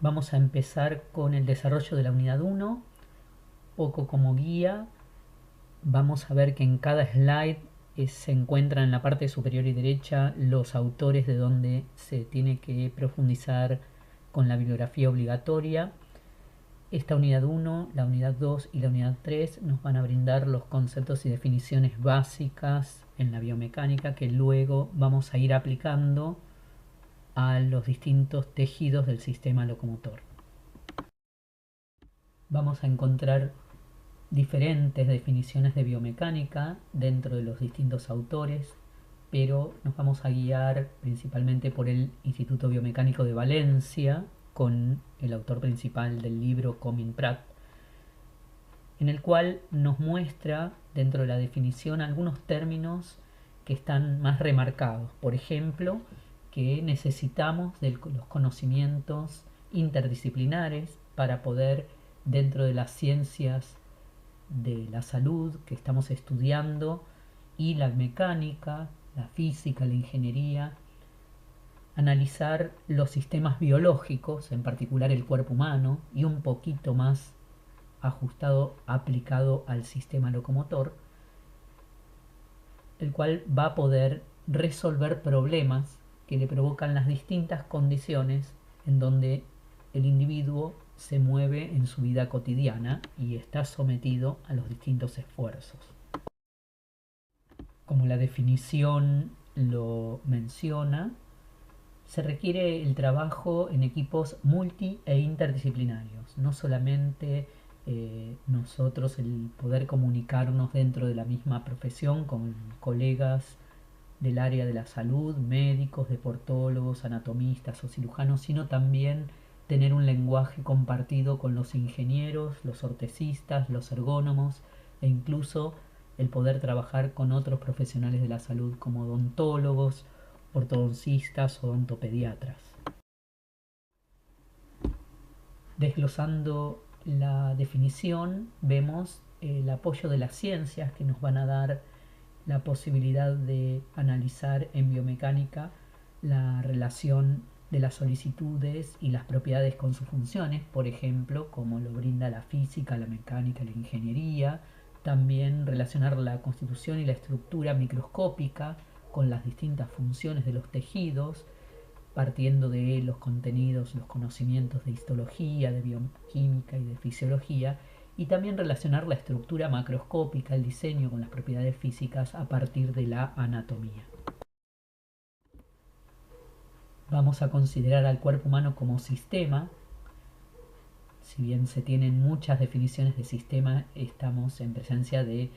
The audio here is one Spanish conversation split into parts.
Vamos a empezar con el desarrollo de la unidad 1, poco como guía. Vamos a ver que en cada slide se encuentran en la parte superior y derecha los autores de donde se tiene que profundizar con la bibliografía obligatoria. Esta unidad 1, la unidad 2 y la unidad 3 nos van a brindar los conceptos y definiciones básicas en la biomecánica que luego vamos a ir aplicando a los distintos tejidos del sistema locomotor. Vamos a encontrar diferentes definiciones de biomecánica dentro de los distintos autores, pero nos vamos a guiar principalmente por el Instituto Biomecánico de Valencia, con el autor principal del libro, Comín Prat, en el cual nos muestra dentro de la definición algunos términos que están más remarcados. Por ejemplo, que necesitamos de los conocimientos interdisciplinares para poder, dentro de las ciencias de la salud que estamos estudiando y la mecánica, la física, la ingeniería, analizar los sistemas biológicos, en particular el cuerpo humano, y un poquito más ajustado, aplicado al sistema locomotor, el cual va a poder resolver problemas que le provocan las distintas condiciones en donde el individuo se mueve en su vida cotidiana y está sometido a los distintos esfuerzos. Como la definición lo menciona, se requiere el trabajo en equipos multi e interdisciplinarios, no solamente nosotros el poder comunicarnos dentro de la misma profesión con colegas del área de la salud, médicos, deportólogos, anatomistas o cirujanos, sino también tener un lenguaje compartido con los ingenieros, los ortesistas, los ergónomos e incluso el poder trabajar con otros profesionales de la salud como odontólogos, ortodoncistas o odontopediatras. Desglosando la definición, vemos el apoyo de las ciencias que nos van a dar la posibilidad de analizar en biomecánica la relación de las solicitudes y las propiedades con sus funciones, por ejemplo, como lo brinda la física, la mecánica, la ingeniería. También relacionar la constitución y la estructura microscópica con las distintas funciones de los tejidos, partiendo de los contenidos, los conocimientos de histología, de bioquímica y de fisiología, y también relacionar la estructura macroscópica, el diseño con las propiedades físicas a partir de la anatomía. Vamos a considerar al cuerpo humano como sistema. Si bien se tienen muchas definiciones de sistema, estamos en presencia de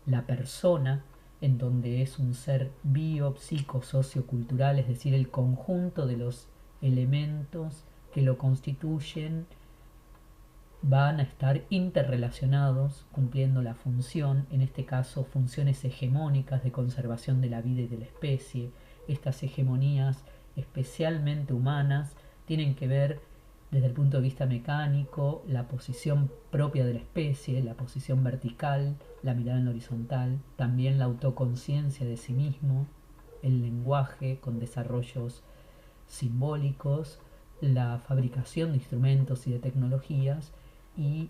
la persona, en donde es un ser biopsicosociocultural, es decir, el conjunto de los elementos que lo constituyen van a estar interrelacionados, cumpliendo la función, en este caso funciones hegemónicas de conservación de la vida y de la especie. Estas hegemonías especialmente humanas tienen que ver desde el punto de vista mecánico, la posición propia de la especie, la posición vertical, la mirada en la horizontal, también la autoconciencia de sí mismo, el lenguaje con desarrollos simbólicos, la fabricación de instrumentos y de tecnologías y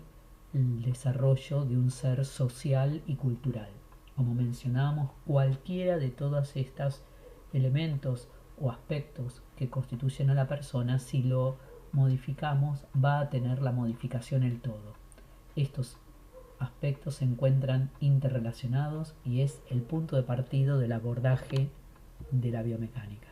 el desarrollo de un ser social y cultural. Como mencionamos, cualquiera de todos estos elementos o aspectos que constituyen a la persona, si lo modificamos, va a tener la modificación el todo. Estos aspectos se encuentran interrelacionados y es el punto de partida del abordaje de la biomecánica.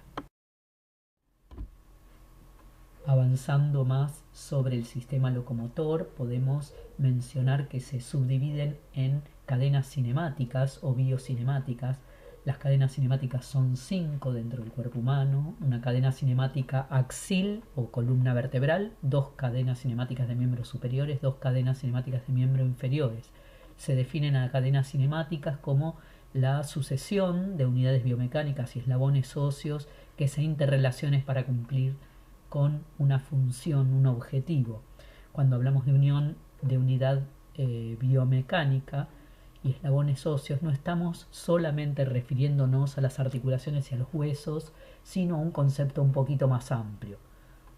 Avanzando más sobre el sistema locomotor, podemos mencionar que se subdividen en cadenas cinemáticas o biocinemáticas. Las cadenas cinemáticas son 5 dentro del cuerpo humano: una cadena cinemática axil o columna vertebral, 2 cadenas cinemáticas de miembros superiores, 2 cadenas cinemáticas de miembros inferiores. Se definen a cadenas cinemáticas como la sucesión de unidades biomecánicas y eslabones óseos que se interrelacionen para cumplir con una función, un objetivo. Cuando hablamos de unión de unidad biomecánica y eslabones óseos, no estamos solamente refiriéndonos a las articulaciones y a los huesos, sino a un concepto un poquito más amplio.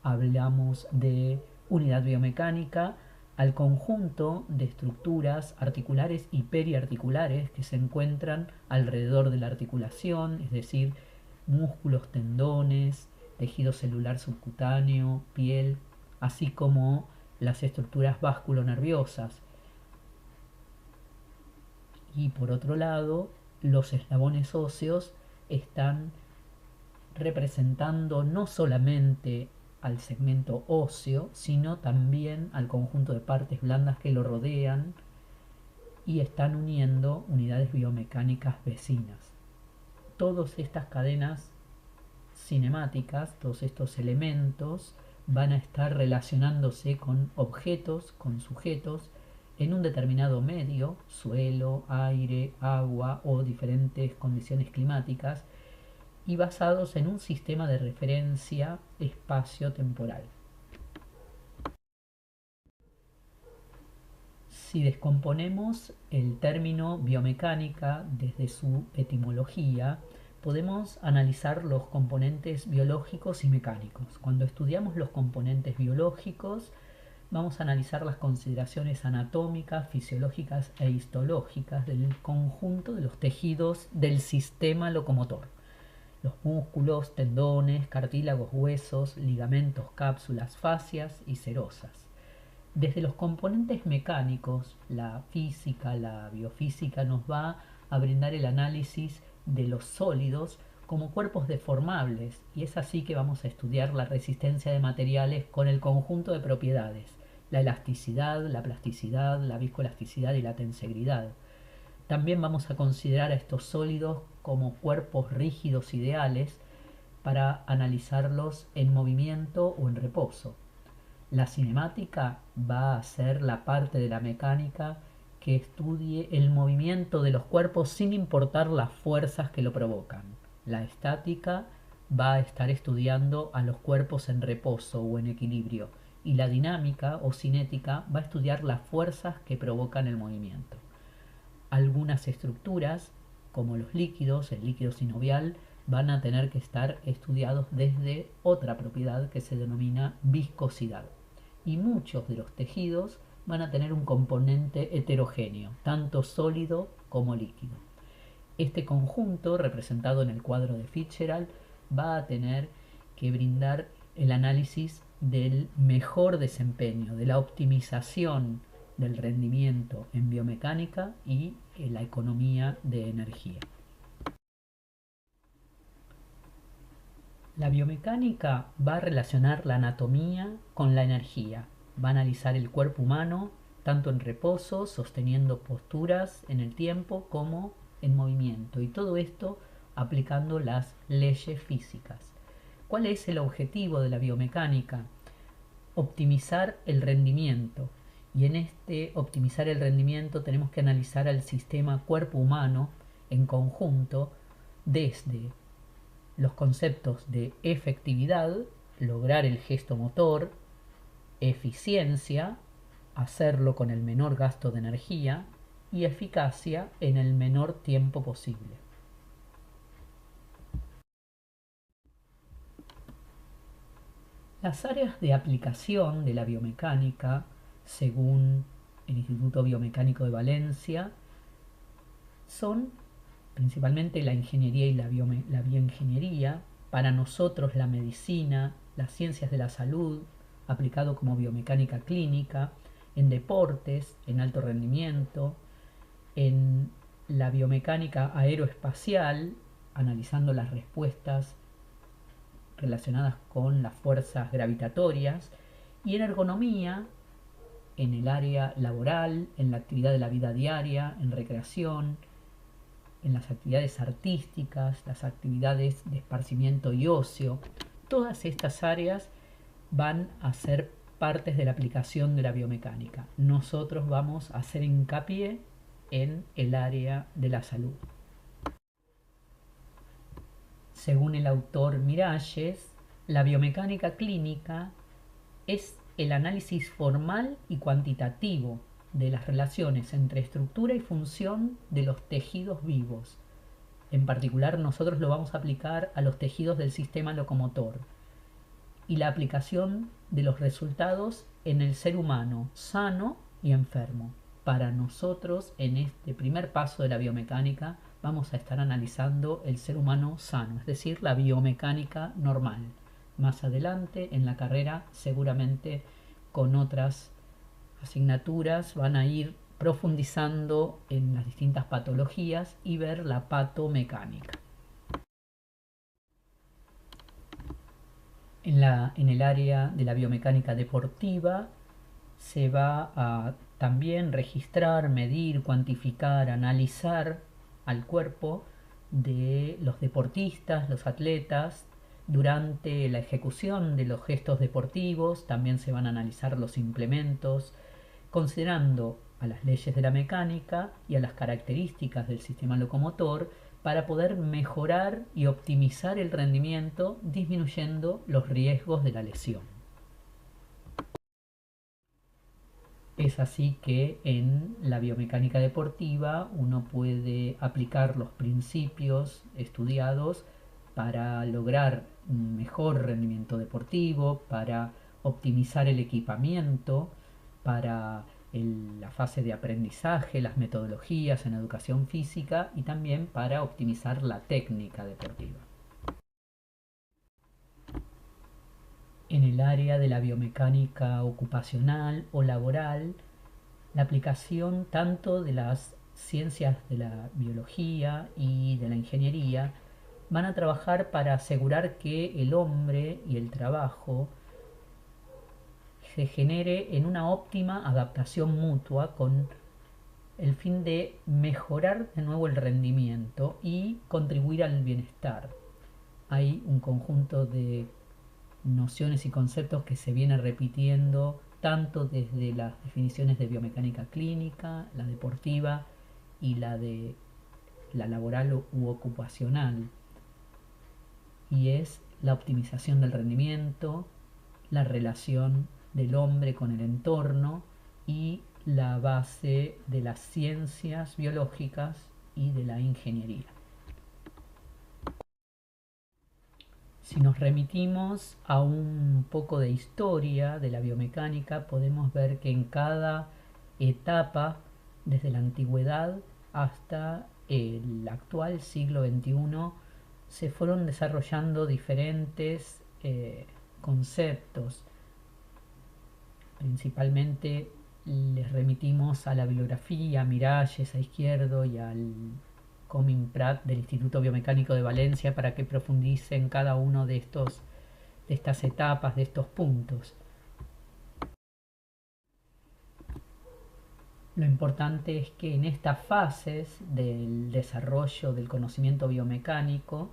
Hablamos de unidad biomecánica al conjunto de estructuras articulares y periarticulares que se encuentran alrededor de la articulación, es decir, músculos, tendones, tejido celular subcutáneo, piel, así como las estructuras vasculonerviosas. Y por otro lado, los eslabones óseos están representando no solamente al segmento óseo, sino también al conjunto de partes blandas que lo rodean y están uniendo unidades biomecánicas vecinas. Todas estas cadenas cinemáticas, todos estos elementos van a estar relacionándose con objetos, con sujetos, en un determinado medio, suelo, aire, agua o diferentes condiciones climáticas, y basados en un sistema de referencia espacio-temporal. Si descomponemos el término biomecánica desde su etimología, podemos analizar los componentes biológicos y mecánicos. Cuando estudiamos los componentes biológicos, vamos a analizar las consideraciones anatómicas, fisiológicas e histológicas del conjunto de los tejidos del sistema locomotor. Los músculos, tendones, cartílagos, huesos, ligamentos, cápsulas, fascias y serosas. Desde los componentes mecánicos, la física, la biofísica nos va a brindar el análisis de los sólidos como cuerpos deformables, y es así que vamos a estudiar la resistencia de materiales con el conjunto de propiedades, la elasticidad, la plasticidad, la viscoelasticidad y la tensegridad. También vamos a considerar a estos sólidos como cuerpos rígidos ideales para analizarlos en movimiento o en reposo. La cinemática va a ser la parte de la mecánica que estudie el movimiento de los cuerpos sin importar las fuerzas que lo provocan. La estática va a estar estudiando a los cuerpos en reposo o en equilibrio, y la dinámica o cinética va a estudiar las fuerzas que provocan el movimiento. Algunas estructuras, como los líquidos, el líquido sinovial, van a tener que estar estudiados desde otra propiedad que se denomina viscosidad. Y muchos de los tejidos van a tener un componente heterogéneo, tanto sólido como líquido. Este conjunto, representado en el cuadro de Fitzgerald, va a tener que brindar el análisis del mejor desempeño, de la optimización del rendimiento en biomecánica y en la economía de energía. La biomecánica va a relacionar la anatomía con la energía, va a analizar el cuerpo humano tanto en reposo, sosteniendo posturas en el tiempo, como en movimiento, y todo esto aplicando las leyes físicas. ¿Cuál es el objetivo de la biomecánica? Optimizar el rendimiento. Y en este optimizar el rendimiento tenemos que analizar al sistema cuerpo humano en conjunto desde los conceptos de efectividad, lograr el gesto motor, eficiencia, hacerlo con el menor gasto de energía, y eficacia en el menor tiempo posible. Las áreas de aplicación de la biomecánica, según el Instituto Biomecánico de Valencia, son principalmente la ingeniería y la bioingeniería, para nosotros la medicina, las ciencias de la salud, aplicado como biomecánica clínica, en deportes, en alto rendimiento, en la biomecánica aeroespacial, analizando las respuestas relacionadas con las fuerzas gravitatorias, y en ergonomía, en el área laboral, en la actividad de la vida diaria, en recreación, en las actividades artísticas, las actividades de esparcimiento y ocio. Todas estas áreas van a ser partes de la aplicación de la biomecánica. Nosotros vamos a hacer hincapié en el área de la salud. Según el autor Miralles, la biomecánica clínica es el análisis formal y cuantitativo de las relaciones entre estructura y función de los tejidos vivos. En particular, nosotros lo vamos a aplicar a los tejidos del sistema locomotor. y la aplicación de los resultados en el ser humano sano y enfermo. Para nosotros, en este primer paso de la biomecánica, vamos a estar analizando el ser humano sano, es decir, la biomecánica normal. Más adelante en la carrera, seguramente con otras asignaturas, van a ir profundizando en las distintas patologías y ver la patomecánica. En el área de la biomecánica deportiva se va a también registrar, medir, cuantificar, analizar al cuerpo de los deportistas, los atletas, durante la ejecución de los gestos deportivos. También se van a analizar los implementos, considerando a las leyes de la mecánica y a las características del sistema locomotor para poder mejorar y optimizar el rendimiento, disminuyendo los riesgos de la lesión. Es así que en la biomecánica deportiva uno puede aplicar los principios estudiados para lograr un mejor rendimiento deportivo, para optimizar el equipamiento, para la fase de aprendizaje, las metodologías en educación física y también para optimizar la técnica deportiva. En el área de la biomecánica ocupacional o laboral, la aplicación tanto de las ciencias de la biología y de la ingeniería van a trabajar para asegurar que el hombre y el trabajo se genere en una óptima adaptación mutua con el fin de mejorar de nuevo el rendimiento y contribuir al bienestar. Hay un conjunto de nociones y conceptos que se vienen repitiendo tanto desde las definiciones de biomecánica clínica, la deportiva y la de la laboral u ocupacional, y es la optimización del rendimiento, la relación del hombre con el entorno y la base de las ciencias biológicas y de la ingeniería. Si nos remitimos a un poco de historia de la biomecánica, podemos ver que en cada etapa, desde la antigüedad hasta el actual siglo XXI, se fueron desarrollando diferentes conceptos. Principalmente les remitimos a la bibliografía, a Miralles, a Izquierdo y al Comín Prat del Instituto Biomecánico de Valencia para que profundicen cada uno de estas etapas, de estos puntos. Lo importante es que en estas fases del desarrollo del conocimiento biomecánico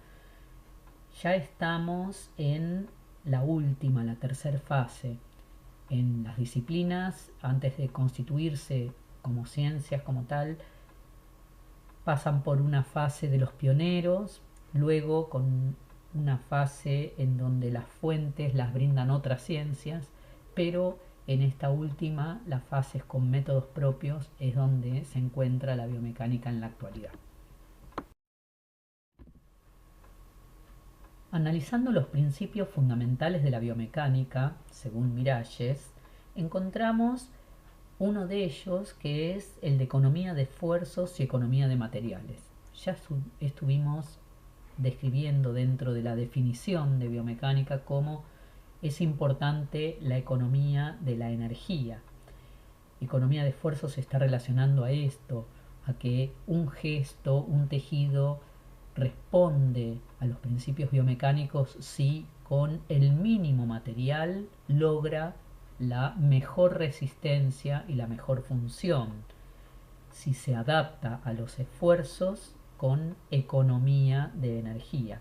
ya estamos en la última, la tercera fase. En las disciplinas, antes de constituirse como ciencias como tal, pasan por una fase de los pioneros, luego con una fase en donde las fuentes las brindan otras ciencias, pero en esta última, las fases con métodos propios, es donde se encuentra la biomecánica en la actualidad. Analizando los principios fundamentales de la biomecánica, según Miralles, encontramos uno de ellos que es el de economía de esfuerzos y economía de materiales. Ya estuvimos describiendo dentro de la definición de biomecánica cómo es importante la economía de la energía. Economía de esfuerzos se está relacionando a esto, a que un gesto, un tejido responde a los principios biomecánicos si con el mínimo material logra la mejor resistencia y la mejor función, si se adapta a los esfuerzos con economía de energía.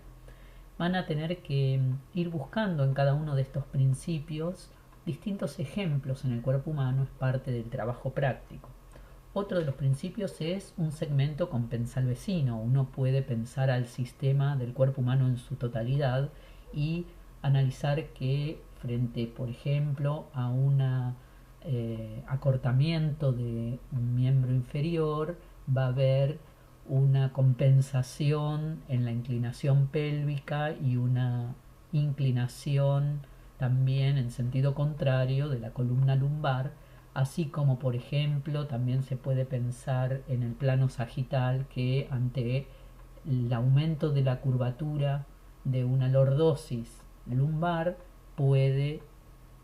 Van a tener que ir buscando en cada uno de estos principios distintos ejemplos en el cuerpo humano, es parte del trabajo práctico. Otro de los principios es un segmento compensal vecino. Uno puede pensar al sistema del cuerpo humano en su totalidad y analizar que frente, por ejemplo, a un acortamiento de un miembro inferior, va a haber una compensación en la inclinación pélvica y una inclinación también en sentido contrario de la columna lumbar, así como por ejemplo también se puede pensar en el plano sagital que ante el aumento de la curvatura de una lordosis lumbar puede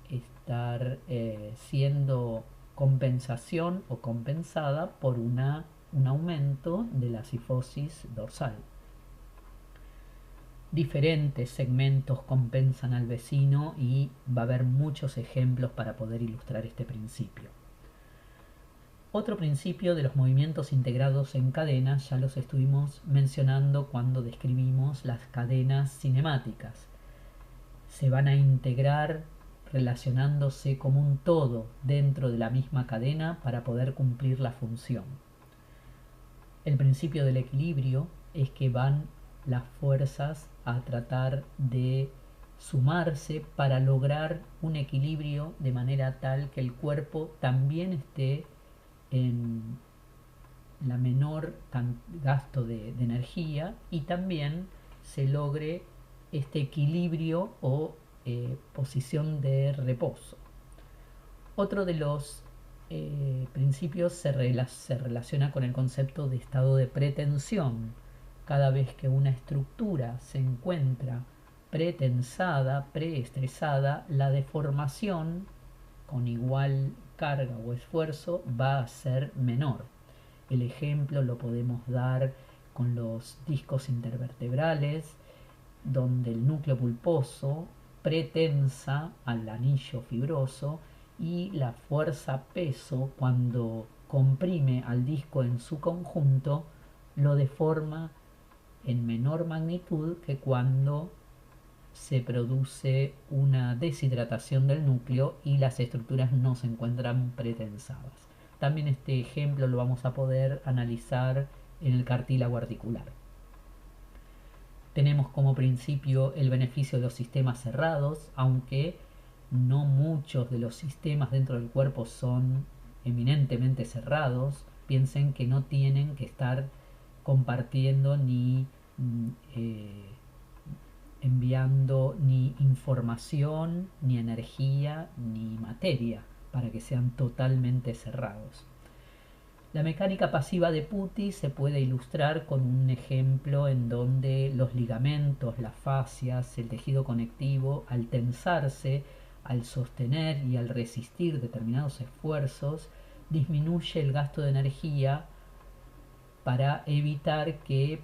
estar siendo compensación o compensada por un aumento de la cifosis dorsal. Diferentes segmentos compensan al vecino y va a haber muchos ejemplos para poder ilustrar este principio. Otro principio de los movimientos integrados en cadenas ya los estuvimos mencionando cuando describimos las cadenas cinemáticas. Se van a integrar relacionándose como un todo dentro de la misma cadena para poder cumplir la función. El principio del equilibrio es que van las fuerzas a tratar de sumarse para lograr un equilibrio de manera tal que el cuerpo también esté en la menor gasto de energía y también se logre este equilibrio o posición de reposo. Otro de los principios se relaciona con el concepto de estado de pretensión. Cada vez que una estructura se encuentra pretensada, preestresada, la deformación con igual carga o esfuerzo va a ser menor. El ejemplo lo podemos dar con los discos intervertebrales, donde el núcleo pulposo pretensa al anillo fibroso y la fuerza peso cuando comprime al disco en su conjunto lo deforma en menor magnitud que cuando se produce una deshidratación del núcleo y las estructuras no se encuentran pretensadas. También este ejemplo lo vamos a poder analizar en el cartílago articular. Tenemos como principio el beneficio de los sistemas cerrados, aunque no muchos de los sistemas dentro del cuerpo son eminentemente cerrados. Piensen que no tienen que estar compartiendo ni enviando ni información, ni energía, ni materia para que sean totalmente cerrados. La mecánica pasiva de Putti se puede ilustrar con un ejemplo en donde los ligamentos, las fascias, el tejido conectivo, al tensarse, al sostener y al resistir determinados esfuerzos, disminuye el gasto de energía para evitar que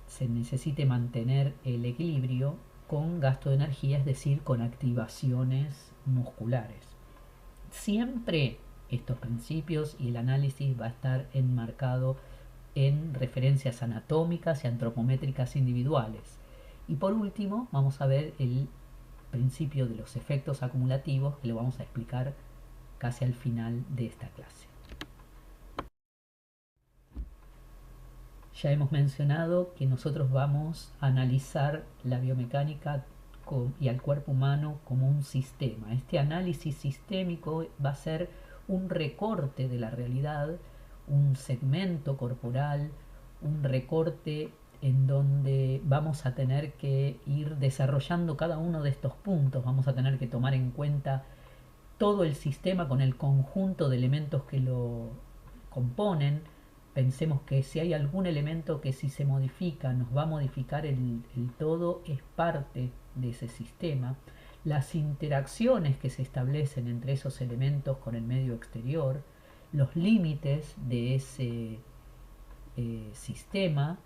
se necesite mantener el equilibrio con gasto de energía, es decir, con activaciones musculares. Siempre estos principios y el análisis va a estar enmarcado en referencias anatómicas y antropométricas individuales. Y por último, vamos a ver el principio de los efectos acumulativos, que lo vamos a explicar casi al final de esta clase. Ya hemos mencionado que nosotros vamos a analizar la biomecánica y al cuerpo humano como un sistema. Este análisis sistémico va a ser un recorte de la realidad, un segmento corporal, un recorte en donde vamos a tener que ir desarrollando cada uno de estos puntos, vamos a tener que tomar en cuenta todo el sistema con el conjunto de elementos que lo componen. Pensemos que si hay algún elemento que si se modifica nos va a modificar el todo, es parte de ese sistema. Las interacciones que se establecen entre esos elementos con el medio exterior, los límites de ese sistema,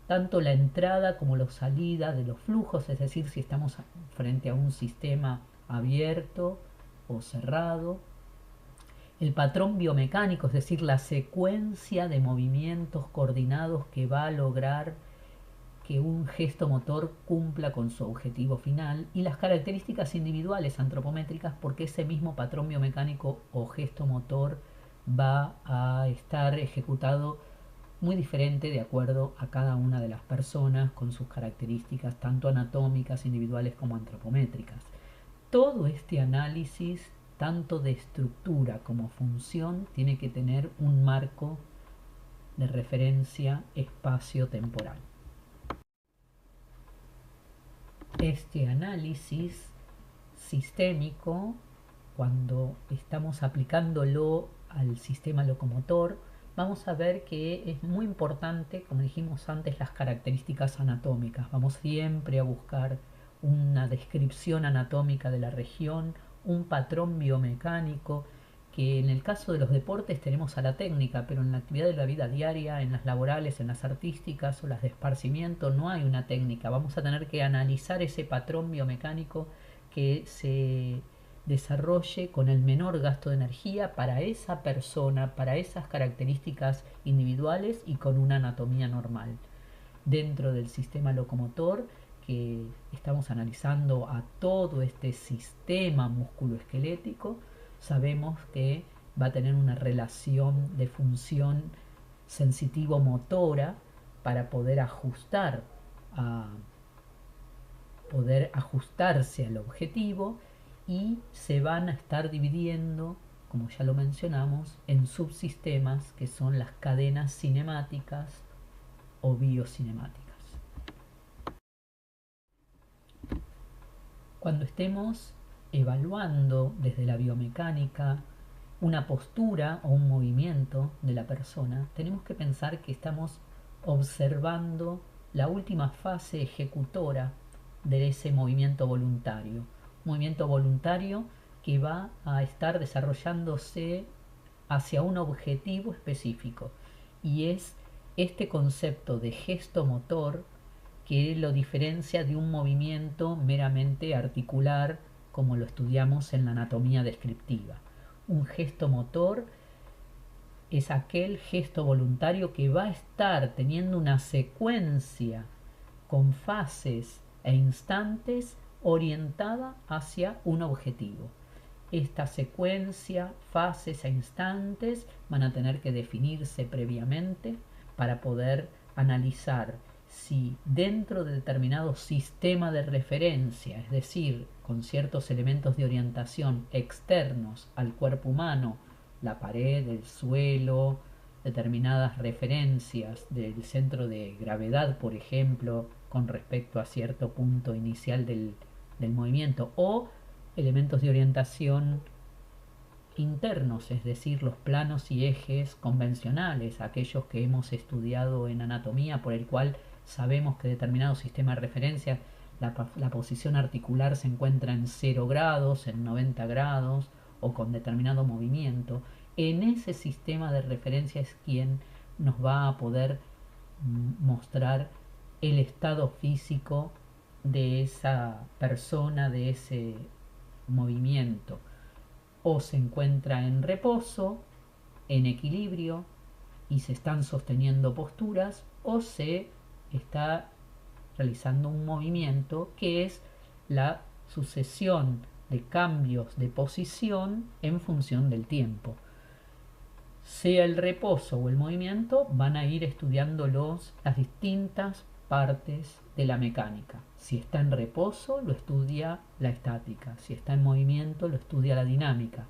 tanto la entrada como la salida de los flujos, es decir, si estamos frente a un sistema abierto o cerrado, el patrón biomecánico, es decir, la secuencia de movimientos coordinados que va a lograr que un gesto motor cumpla con su objetivo final, y las características individuales antropométricas, porque ese mismo patrón biomecánico o gesto motor va a estar ejecutado muy diferente de acuerdo a cada una de las personas con sus características tanto anatómicas individuales como antropométricas. Todo este análisis, tanto de estructura como función, tiene que tener un marco de referencia espacio-temporal. Este análisis sistémico, cuando estamos aplicándolo al sistema locomotor, vamos a ver que es muy importante, como dijimos antes, las características anatómicas. Vamos siempre a buscar una descripción anatómica de la región, un patrón biomecánico, que en el caso de los deportes tenemos a la técnica, pero en la actividad de la vida diaria, en las laborales, en las artísticas o las de esparcimiento, no hay una técnica. Vamos a tener que analizar ese patrón biomecánico que se desarrolle con el menor gasto de energía para esa persona, para esas características individuales y con una anatomía normal. Dentro del sistema locomotor, que estamos analizando a todo este sistema musculoesquelético, sabemos que va a tener una relación de función sensitivo-motora para poder ajustarse al objetivo, y se van a estar dividiendo, como ya lo mencionamos, en subsistemas que son las cadenas cinemáticas o biocinemáticas. Cuando estemos evaluando desde la biomecánica una postura o un movimiento de la persona, tenemos que pensar que estamos observando la última fase ejecutora de ese movimiento voluntario. Un movimiento voluntario que va a estar desarrollándose hacia un objetivo específico. Y es este concepto de gesto motor que lo diferencia de un movimiento meramente articular, como lo estudiamos en la anatomía descriptiva. Un gesto motor es aquel gesto voluntario que va a estar teniendo una secuencia con fases e instantes orientada hacia un objetivo. Esta secuencia, fases e instantes van a tener que definirse previamente para poder analizar si dentro de determinado sistema de referencia, es decir, con ciertos elementos de orientación externos al cuerpo humano, la pared, el suelo, determinadas referencias del centro de gravedad, por ejemplo, con respecto a cierto punto inicial del movimiento, o elementos de orientación internos, es decir, los planos y ejes convencionales, aquellos que hemos estudiado en anatomía, por el cual sabemos que determinado sistema de referencia, la posición articular se encuentra en 0 grados, en 90 grados o con determinado movimiento. En ese sistema de referencia es quien nos va a poder mostrar el estado físico de esa persona, de ese movimiento. O se encuentra en reposo, en equilibrio y se están sosteniendo posturas, o se está realizando un movimiento que es la sucesión de cambios de posición en función del tiempo. Sea el reposo o el movimiento, van a ir estudiando las distintas partes de la mecánica. Si está en reposo, lo estudia la estática. Si está en movimiento, lo estudia la dinámica.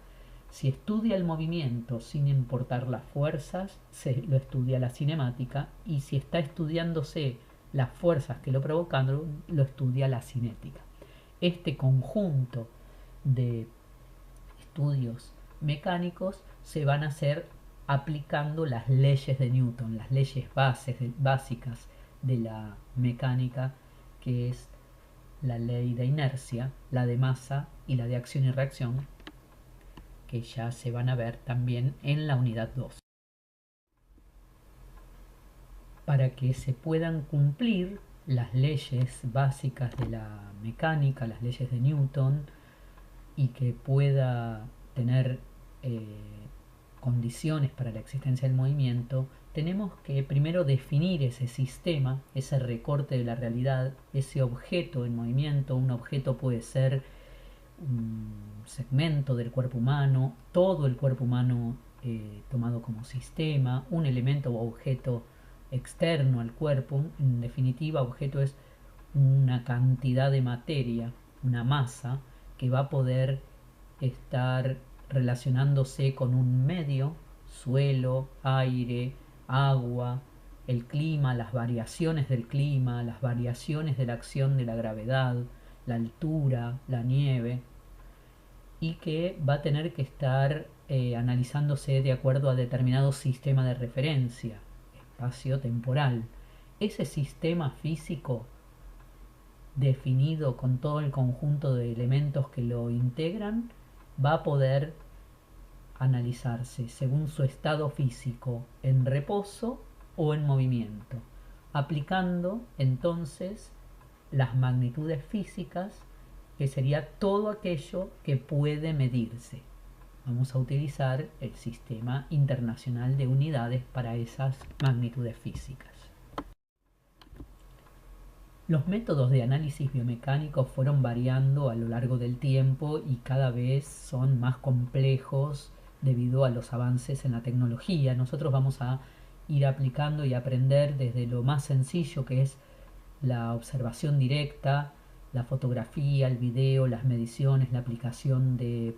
Si estudia el movimiento sin importar las fuerzas, lo estudia la cinemática. Y si está estudiándose las fuerzas que lo provocan, lo estudia la cinética. Este conjunto de estudios mecánicos se van a hacer aplicando las leyes de Newton, las leyes básicas de la mecánica, que es la ley de inercia, la de masa y la de acción y reacción, que ya se van a ver también en la unidad 2. Para que se puedan cumplir las leyes básicas de la mecánica, las leyes de Newton, y que pueda tener condiciones para la existencia del movimiento, tenemos que primero definir ese sistema, ese recorte de la realidad, ese objeto en movimiento. Un objeto puede ser un segmento del cuerpo humano, todo el cuerpo humano tomado como sistema, un elemento o objeto externo al cuerpo. En definitiva, objeto es una cantidad de materia, una masa, que va a poder estar relacionándose con un medio, suelo, aire, agua, el clima, las variaciones del clima, las variaciones de la acción de la gravedad, la altura, la nieve, y que va a tener que estar analizándose de acuerdo a determinado sistema de referencia espacio-temporal. Ese sistema físico definido con todo el conjunto de elementos que lo integran va a poder analizarse según su estado físico en reposo o en movimiento, aplicando entonces las magnitudes físicas, que sería todo aquello que puede medirse. Vamos a utilizar el Sistema Internacional de Unidades para esas magnitudes físicas. Los métodos de análisis biomecánico fueron variando a lo largo del tiempo y cada vez son más complejos debido a los avances en la tecnología. Nosotros vamos a ir aplicando y aprender desde lo más sencillo, que es la observación directa, la fotografía, el video, las mediciones, la aplicación de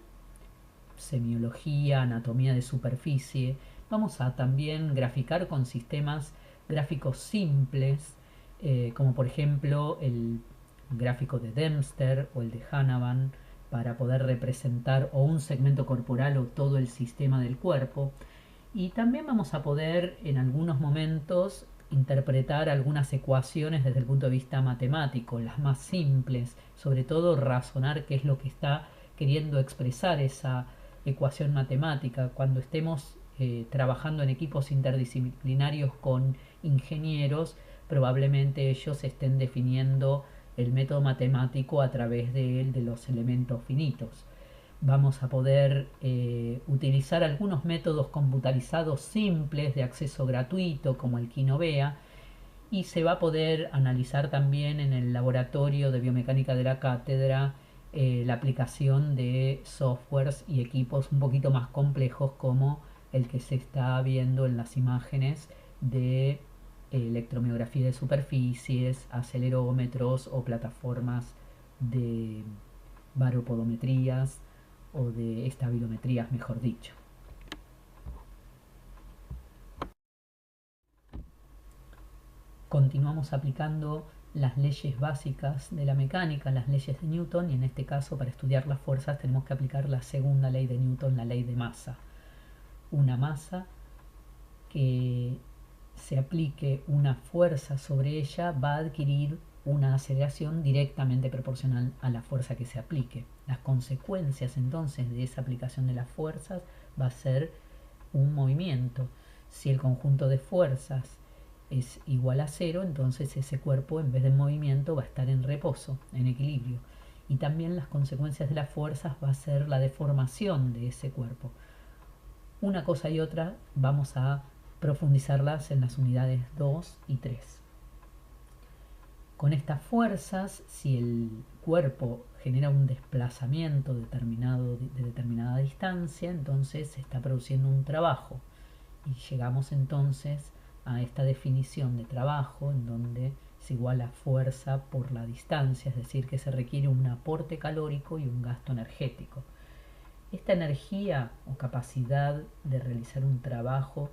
semiología, anatomía de superficie. Vamos a también graficar con sistemas gráficos simples, como por ejemplo el gráfico de Dempster o el de Hanavan, para poder representar o un segmento corporal o todo el sistema del cuerpo. Y también vamos a poder en algunos momentos interpretar algunas ecuaciones desde el punto de vista matemático, las más simples, sobre todo razonar qué es lo que está queriendo expresar esa ecuación matemática. Cuando estemos trabajando en equipos interdisciplinarios con ingenieros, probablemente ellos estén definiendo el método matemático a través de él, de los elementos finitos. Vamos a poder utilizar algunos métodos computarizados simples de acceso gratuito como el Kinovea, y se va a poder analizar también en el laboratorio de biomecánica de la cátedra la aplicación de softwares y equipos un poquito más complejos como el que se está viendo en las imágenes de electromiografía de superficies, acelerómetros o plataformas de baropodometrías o de estabilometrías, mejor dicho. Continuamos aplicando las leyes básicas de la mecánica, las leyes de Newton, y en este caso para estudiar las fuerzas tenemos que aplicar la segunda ley de Newton, la ley de masa. Una masa que se aplique una fuerza sobre ella va a adquirir una aceleración directamente proporcional a la fuerza que se aplique. Las consecuencias entonces de esa aplicación de las fuerzas va a ser un movimiento. Si el conjunto de fuerzas es igual a cero, entonces ese cuerpo en vez de movimiento va a estar en reposo, en equilibrio. Y también las consecuencias de las fuerzas va a ser la deformación de ese cuerpo. Una cosa y otra vamos a profundizarlas en las unidades 2 y 3. Con estas fuerzas, si el cuerpo genera un desplazamiento determinado de determinada distancia, entonces se está produciendo un trabajo. Y llegamos entonces a esta definición de trabajo en donde se iguala fuerza por la distancia, es decir, que se requiere un aporte calórico y un gasto energético. Esta energía o capacidad de realizar un trabajo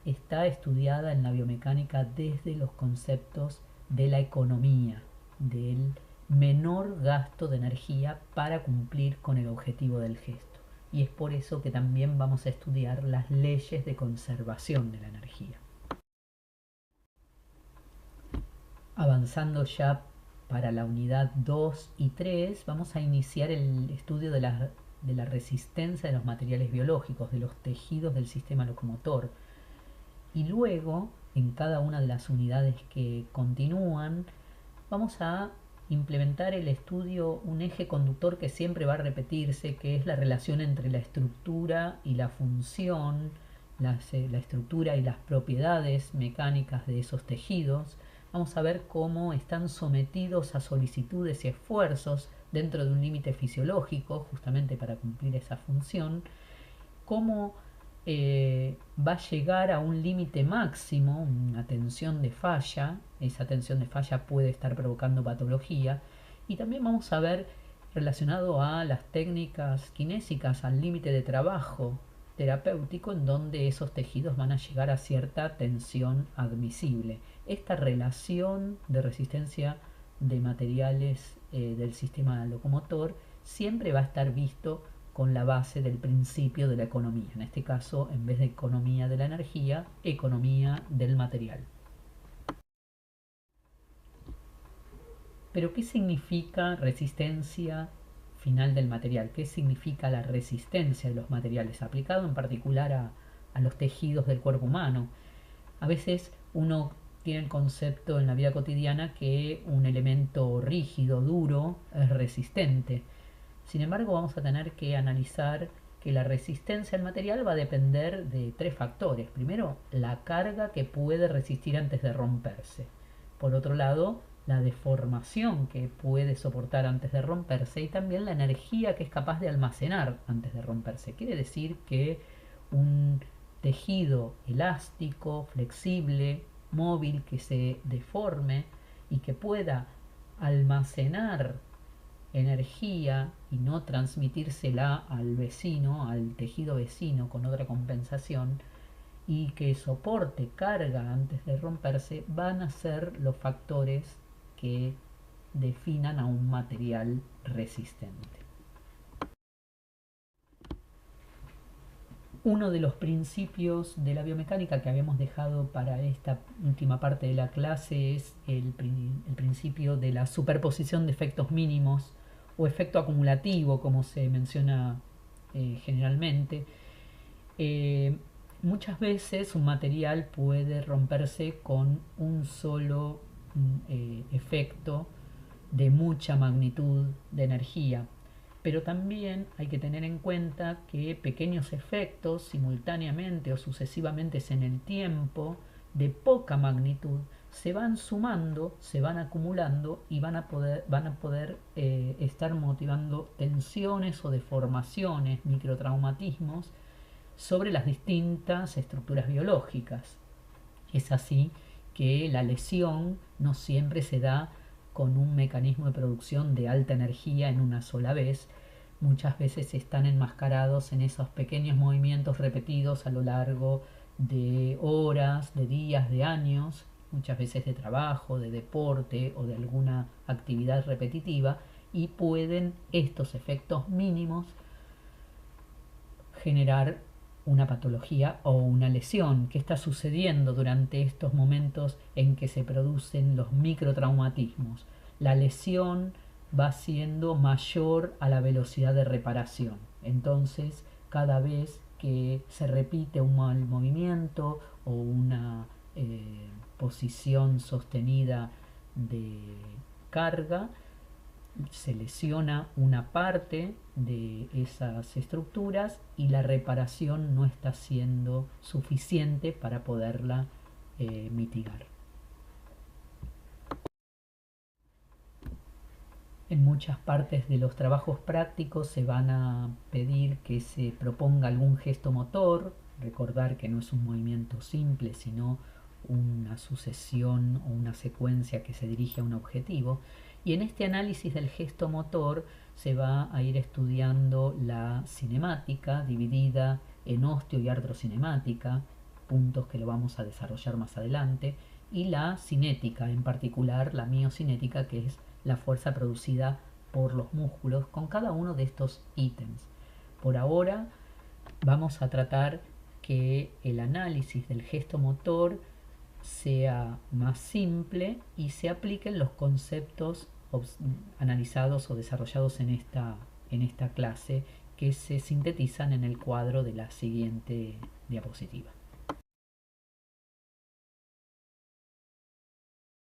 está estudiada en la biomecánica desde los conceptos de la economía, del menor gasto de energía para cumplir con el objetivo del gesto. Y es por eso que también vamos a estudiar las leyes de conservación de la energía. Avanzando ya para la unidad 2 y 3, vamos a iniciar el estudio de la resistencia de los materiales biológicos, de los tejidos del sistema locomotor. Y luego, en cada una de las unidades que continúan, vamos a implementar el estudio, un eje conductor que siempre va a repetirse, que es la relación entre la estructura y la función, la estructura y las propiedades mecánicas de esos tejidos. Vamos a ver cómo están sometidos a solicitudes y esfuerzos dentro de un límite fisiológico, justamente para cumplir esa función, cómo va a llegar a un límite máximo, una tensión de falla. Esa tensión de falla puede estar provocando patología. Y también vamos a ver relacionado a las técnicas kinésicas, al límite de trabajo terapéutico en donde esos tejidos van a llegar a cierta tensión admisible. Esta relación de resistencia de materiales del sistema locomotor siempre va a estar visto con la base del principio de la economía. En este caso, en vez de economía de la energía, economía del material. Pero ¿qué significa resistencia final del material? ¿Qué significa la resistencia de los materiales? Aplicado en particular a los tejidos del cuerpo humano. A veces uno tiene el concepto en la vida cotidiana que un elemento rígido, duro, es resistente. Sin embargo, vamos a tener que analizar que la resistencia al material va a depender de tres factores. Primero, la carga que puede resistir antes de romperse. Por otro lado, la deformación que puede soportar antes de romperse y también la energía que es capaz de almacenar antes de romperse. Quiere decir que un tejido elástico, flexible, móvil, que se deforme y que pueda almacenar energía y no transmitírsela al vecino, al tejido vecino con otra compensación, y que soporte carga antes de romperse, van a ser los factores que definan a un material resistente. Uno de los principios de la biomecánica que habíamos dejado para esta última parte de la clase es el principio de la superposición de efectos mínimos o efecto acumulativo, como se menciona generalmente. Muchas veces un material puede romperse con un solo efecto de mucha magnitud de energía, pero también hay que tener en cuenta que pequeños efectos simultáneamente o sucesivamente en el tiempo de poca magnitud se van sumando, se van acumulando y van a poder estar motivando tensiones o deformaciones, microtraumatismos sobre las distintas estructuras biológicas. Es así que la lesión no siempre se da con un mecanismo de producción de alta energía en una sola vez. Muchas veces están enmascarados en esos pequeños movimientos repetidos a lo largo de horas, de días, de años, muchas veces de trabajo, de deporte o de alguna actividad repetitiva, y pueden estos efectos mínimos generar una patología o una lesión. ¿Qué está sucediendo durante estos momentos en que se producen los microtraumatismos? La lesión va siendo mayor a la velocidad de reparación. Entonces, cada vez que se repite un mal movimiento o una posición sostenida de carga, se lesiona una parte de esas estructuras y la reparación no está siendo suficiente para poderla mitigar. En muchas partes de los trabajos prácticos se van a pedir que se proponga algún gesto motor, recordar que no es un movimiento simple, sino una sucesión o una secuencia que se dirige a un objetivo. Y en este análisis del gesto motor se va a ir estudiando la cinemática dividida en osteo y artrocinemática, puntos que lo vamos a desarrollar más adelante, y la cinética, en particular la miocinética, que es la fuerza producida por los músculos con cada uno de estos ítems. Por ahora vamos a tratar que el análisis del gesto motor sea más simple y se apliquen los conceptos analizados o desarrollados en esta clase, que se sintetizan en el cuadro de la siguiente diapositiva.